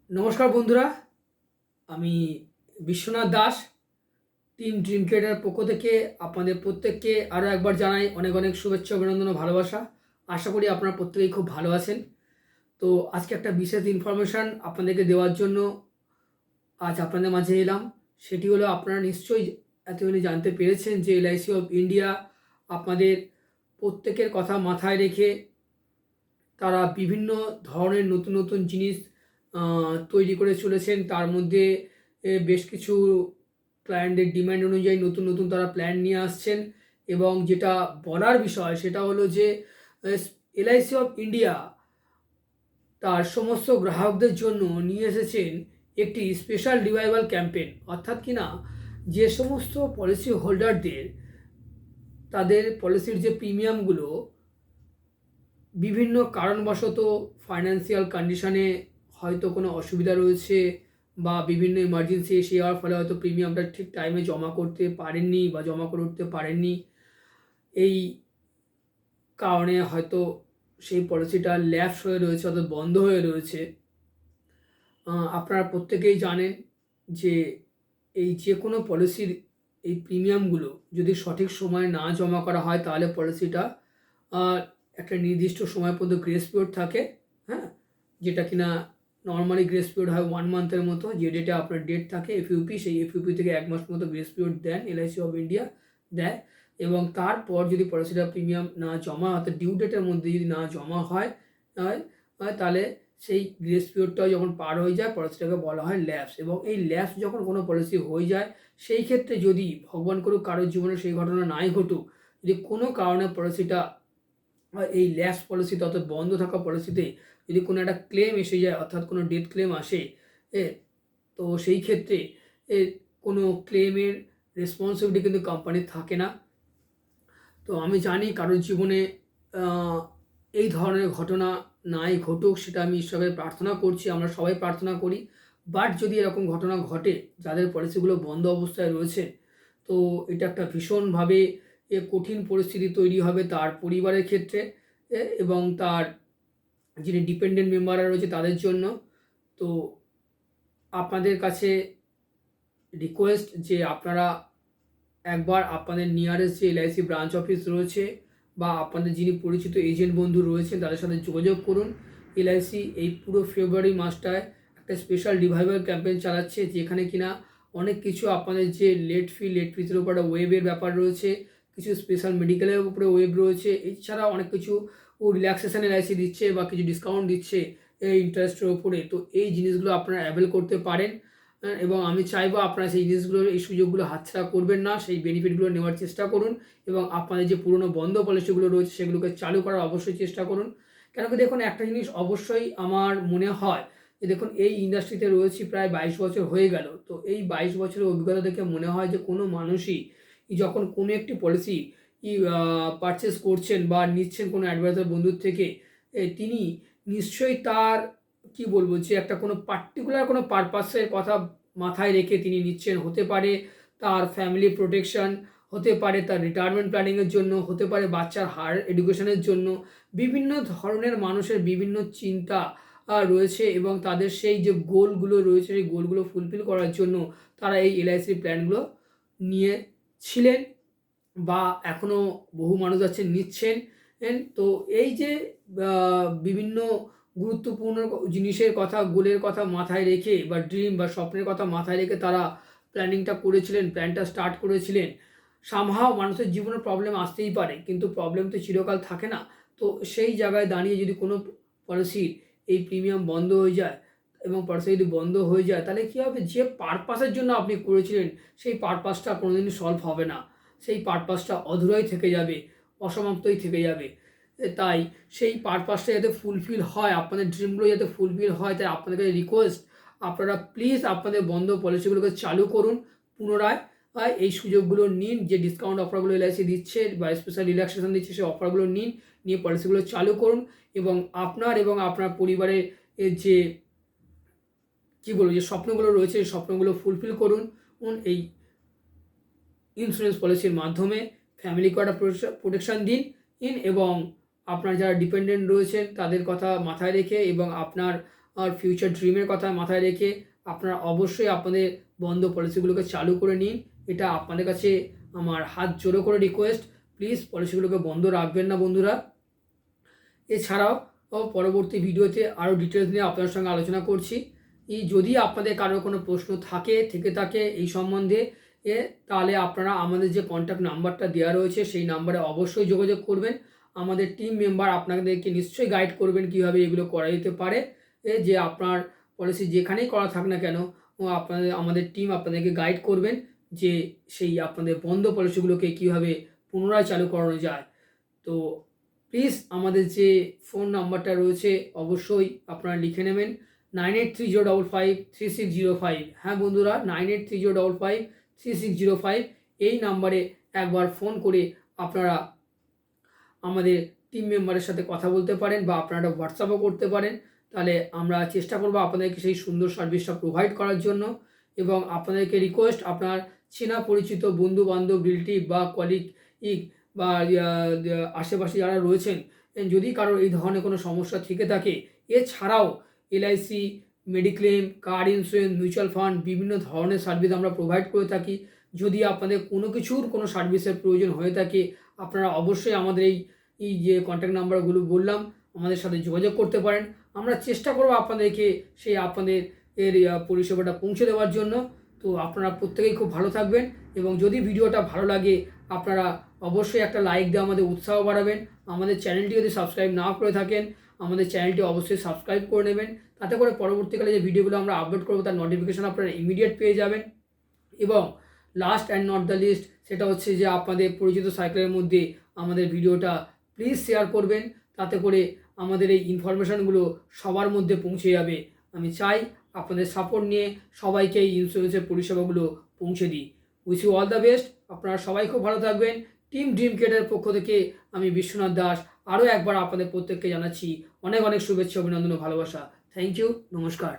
নমস্কার বন্ধুরা, আমি Biswanath Das. Team dream creator পক্ষ থেকে আপনাদের প্রত্যেককে আরও একবার জানাই অনেক অনেক শুভেচ্ছা, অভিনন্দন ও ভালোবাসা। আশা করি আপনারা প্রত্যেকেই খুব ভালো আছেন। তো আজকে একটা বিশেষ ইনফরমেশান আপনাদেরকে দেওয়ার জন্য আজ আপনাদের মাঝে এলাম। সেটি হলো, আপনারা নিশ্চয়ই এতদিনে জানতে পেরেছেন যে এলআইসি অফ ইন্ডিয়া আপনাদের প্রত্যেকের কথা মাথায় রেখে তারা বিভিন্ন ধরনের নতুন নতুন জিনিস তৈরি করে চলেছেন। তার মধ্যে বেশ কিছু ক্লায়েন্টের ডিমান্ড অনুযায়ী নতুন নতুন তারা প্ল্যান নিয়ে আসছেন। এবং যেটা বলার বিষয় সেটা হলো যে এলআইসি অফ ইন্ডিয়া তার সমস্ত গ্রাহকদের জন্য নিয়ে এসেছেন একটি স্পেশাল রিভাইভাল ক্যাম্পেইন। অর্থাৎ কিনা যে সমস্ত পলিসি হোল্ডারদের তাদের পলিসির যে প্রিমিয়ামগুলো বিভিন্ন কারণবশত ফাইন্যান্সিয়াল কন্ডিশনে হয়তো কোনো অসুবিধা রয়েছে বা বিভিন্ন এমার্জেন্সি এসে যাওয়ার ফলে হয়তো প্রিমিয়ামটা ঠিক টাইমে জমা করতে পারেননি বা জমা করে উঠতে পারেননি, এই কারণে হয়তো সেই পলিসিটা ল্যাপস হয়ে রয়েছে, অর্থাৎ বন্ধ হয়ে রয়েছে। আপনারা প্রত্যেকেই জানেন যে এই যে কোনো পলিসির এই প্রিমিয়ামগুলো যদি সঠিক সময়ে না জমা করা হয় তাহলে পলিসিটা একটা নির্দিষ্ট সময় পর্যন্ত গ্রেস পিরিয়ড থাকে, হ্যাঁ, যেটা কিনা নর্মালি গ্রেস পিরিয়ড হয় 1 মান্থের মতো। যে ডেটে আপনার ডেট থাকে এফইউপি, সেই এফইউপি থেকে 1 মাস মতো গ্রেস পিরিয়ড দেন এলআইসি অফ ইন্ডিয়া দেয়। এবং তারপর যদি পলিসিটা প্রিমিয়াম না জমা, অর্থাৎ ডিউ ডেটের মধ্যে যদি না জমা হয় তাহলে সেই গ্রেস পিরিয়ডটাও যখন পার হয়ে যায় পলিসিটাকে বলা হয় ল্যাপস। এবং এই ল্যাপস যখন কোনো পলিসি হয়ে যায়, সেই ক্ষেত্রে যদি ভগবান করুক কারোর জীবনে সেই ঘটনা নাই ঘটুক, যদি কোনো কারণে পলিসিটা এই ল্যাপস পলিসিতে অর্থাৎ বন্ধ থাকা পলিসিতে যদি কোনো একটা ক্লেম এসে যায়, অর্থাৎ কোনো ডেথ ক্লেম আসে, তো সেই ক্ষেত্রে কোনো ক্লেমের রেসপন্সিবিলিটি কিন্তু কোম্পানির থাকে না। তো আমি জানি কারোর জীবনে এই ধরনের ঘটনা নাই ঘটুক, সেটা আমি ঈশ্বরের প্রার্থনা করছি, আমরা সবাই প্রার্থনা করি। বাট যদি এরকম ঘটনা ঘটে যাদের পলিসিগুলো বন্ধ অবস্থায় রয়েছে, তো এটা একটা ভীষণভাবে কঠিন পরিস্থিতি তৈরি হবে তার পরিবারের ক্ষেত্রে এবং তার যিনি ডিপেন্ডেন্ট মেম্বাররা রয়েছে তাদের জন্য। তো আপনাদের কাছে রিকোয়েস্ট যে আপনারা একবার আপনাদের নিয়ারেস্ট যে এলআইসি ব্রাঞ্চ অফিস রয়েছে বা আপনাদের যিনি পরিচিত এজেন্ট বন্ধু রয়েছেন তাদের সাথে যোগাযোগ করুন। এলআইসি এই পুরো ফেব্রুয়ারি মাসটায় একটা স্পেশাল রিভাইভাল ক্যাম্পেইন চালাচ্ছে, যেখানে কিনা অনেক কিছু আপনাদের যে লেট ফিজের উপর একটা ওয়েবের ব্যাপার রয়েছে, কিছু স্পেশাল মেডিকেলের উপরে ওয়েব রয়েছে, এছাড়া অনেক কিছু রিল্যাক্সেশন এলআইসি দিচ্ছে বা কিছু ডিসকাউন্ট দিচ্ছে এই ইন্টারেস্টের উপরে। তো এই জিনিসগুলো আপনারা অ্যাভেল করতে পারেন এবং আমি চাইবো আপনারা সেই জিনিসগুলো, এই সুযোগগুলো হাতছাড়া করবেন না, সেই বেনিফিটগুলো নেওয়ার চেষ্টা করুন এবং আপনাদের যে পুরনো বন্ধ পলিসিগুলো রয়েছে সেগুলোকে চালু করার অবশ্যই চেষ্টা করুন। কেন কি দেখুন, একটা জিনিস অবশ্যই আমার মনে হয় যে দেখুন, এই ইন্ডাস্ট্রিতে রয়েছি প্রায় 22 বছর হয়ে গেল। তো এই 22 বছরের অভিজ্ঞতা থেকে মনে হয় যে কোনো মানুষই যখন কোনো একটি পলিসি পারচেস করছেন বা নিচ্ছেন কোনো অ্যাডভাইজার বন্ধুর থেকে, তিনি নিশ্চয়ই তার কি বলবো যে একটা কোনো পার্টিকুলার কোনো পারপাসের কথা মাথায় রেখে তিনি নিচ্ছেন। হতে পারে তার ফ্যামিলি প্রোটেকশন, হতে পারে তার রিটায়ারমেন্ট প্ল্যানিংয়ের জন্য, হতে পারে বাচ্চার হায়ার এডুকেশনের জন্য। বিভিন্ন ধরনের মানুষের বিভিন্ন চিন্তা রয়েছে এবং তাদের সেই যে গোলগুলো রয়েছে সেই গোলগুলো ফুলফিল করার জন্য তারা এই এলআইসির প্ল্যানগুলো নিয়েছিলেন বা এখনও বহু মানুষ আছেন নিচ্ছেন। তো এই যে বিভিন্ন গুরুত্বপূর্ণ জিনিসের কথা, গোলের কথা মাথায় রেখে বা ড্রিম বা স্বপ্নের কথা মাথায় রেখে তারা প্ল্যানিংটা করেছিলেন, প্ল্যানটা স্টার্ট করেছিলেন। সামহাও মানুষের জীবনে প্রবলেম আসতেই পারে, কিন্তু প্রবলেম তো চিরকাল থাকে না। তো সেই জায়গায় দাঁড়িয়ে যদি কোনো পলিসির এই প্রিমিয়াম বন্ধ হয়ে যায় এবং পলিসি যদি বন্ধ হয়ে যায়, তাহলে কী হবে, যে পারপাসের জন্য আপনি করেছিলেন সেই পারপাসটা কোনোদিনই সলভ হবে না, সেই পারপাসটা অধুরাই থেকে যাবে, অসমাপ্তই থেকে যাবে। তাই সেই পারপাসটা যাতে ফুলফিল হয়, আপনাদের ড্রিমগুলো যাতে ফুলফিল হয়, তাই আপনাদের কাছে রিকোয়েস্ট, আপনারা প্লিজ আপনাদের বন্ধ পলিসিগুলোকে চালু করুন পুনরায়। এই সুযোগগুলো নিন, যে ডিসকাউন্ট অফারগুলো এলআইসি দিচ্ছে বা স্পেশাল রিল্যাক্সেশন দিচ্ছে সেই অফারগুলো নিন, নিয়ে পলিসিগুলো চালু করুন এবং আপনার পরিবারের যে কী বলবো যে স্বপ্নগুলো রয়েছে সেই স্বপ্নগুলো ফুলফিল করুন এই ইন্স্যুরেন্স পলিসির মাধ্যমে। ফ্যামিলিকে একটা প্রোটেকশান দিন এবং আপনার যারা ডিপেন্ডেন্ট রয়েছেন তাদের কথা মাথায় রেখে এবং আপনার আর ফিউচার ড্রিমের কথা মাথায় রেখে আপনারা অবশ্যই আপনাদের বন্ধ পলিসিগুলোকে চালু করে নিন। এটা আপনাদের কাছে আমার হাত জোড়ো করে রিকোয়েস্ট, প্লিজ পলিসিগুলোকে বন্ধ রাখবেন না বন্ধুরা। এছাড়াও পরবর্তী ভিডিওতে আরও ডিটেলস নিয়ে আপনার সঙ্গে আলোচনা করছি। যদি আপনাদের কারো কোনো প্রশ্ন থেকে থাকে এই সম্বন্ধে তাহলে আপনারা আমাদের যে কন্ট্যাক্ট নাম্বারটা দেওয়া রয়েছে সেই নাম্বারে অবশ্যই যোগাযোগ করবেন। আমাদের টিম মেম্বার আপনাদেরকে নিশ্চয়ই গাইড করবেন কীভাবে এগুলো করা যেতে পারে। যে আপনার পলিসি যেখানেই করা থাক না কেন আমাদের টিম আপনাদেরকে গাইড করবেন যে সেই আপনাদের বন্ধ পলিসিগুলোকে কীভাবে পুনরায় চালু করানো যায়। তো প্লিজ আমাদের যে ফোন নাম্বারটা রয়েছে অবশ্যই আপনারা লিখে নেবেন 9830553605। হ্যাঁ বন্ধুরা, 9830553605 এই নাম্বারে একবার ফোন করে আপনারা আমাদের টিম মেম্বারের সাথে কথা বলতে পারেন বা আপনারা হোয়াটসঅ্যাপও করতে পারেন। তাহলে আমরা চেষ্টা করব আপনাদেরকে সেই সুন্দর সার্ভিসটা প্রোভাইড করার জন্য। এবং আপনাদেরকে রিকোয়েস্ট, আপনার চেনা পরিচিত বন্ধুবান্ধব রিলেটিভ বা কলিগ বা আশেপাশে যারা রয়েছেন, যদি কারোর এই ধরনের কোনো সমস্যা থেকে থাকে, এছাড়াও এলআইসি, মেডিক্লেম, কার ইন্স্যুরেন্স, মিউচুয়াল ফান্ড বিভিন্ন ধরনের সার্ভিস আমরা প্রোভাইড করে থাকি। যদি আপনাদের কোনো কিছুর কোনো সার্ভিসের প্রয়োজন হয়ে থাকে আপনারা অবশ্যই আমাদের এই যে কন্ট্যাক্ট নাম্বারগুলো বললাম আমাদের সাথে যোগাযোগ করতে পারেন। আমরা চেষ্টা করব আপনাদেরকে সেই আপনাদের পরিষেবাটা পৌঁছে দেওয়ার জন্য। তো আপনারা প্রত্যেকেই খুব ভালো থাকবেন এবং যদি ভিডিওটা ভালো লাগে আপনারা অবশ্যই একটা লাইক দিয়ে আমাদের উৎসাহ বাড়াবেন। আমাদের চ্যানেলটি যদি সাবস্ক্রাইব না করে থাকেন আমাদের চ্যানেলটি অবশ্যই সাবস্ক্রাইব করে নেবেন, তাতে করে পরবর্তীকালে যে ভিডিওগুলো আমরা আপলোড করবো তার নোটিফিকেশান আপনারা ইমিডিয়েট পেয়ে যাবেন। এবং last and not the least, সেটা হচ্ছে যে আপনাদের পরিচিত সাইকেলের মধ্যে আমাদের ভিডিওটা প্লিজ শেয়ার করবেন, তাতে করে আমাদের এই ইনফরমেশানগুলো সবার মধ্যে পৌঁছে যাবে। আমি চাই আপনাদের সাপোর্ট নিয়ে সবাইকে এই ইন্স্যুরেন্সের পরিষেবাগুলো পৌঁছে দিই। Wish you all the best. আপনারা সবাই খুব ভালো থাকবেন। টিম ড্রিম ক্রিয়েটারের পক্ষ থেকে আমি বিশ্বনাথ দাস আরও একবার আপনাদের প্রত্যেককে জানাচ্ছি অনেক অনেক শুভেচ্ছা, অভিনন্দন ও ভালোবাসা। থ্যাংক ইউ, নমস্কার।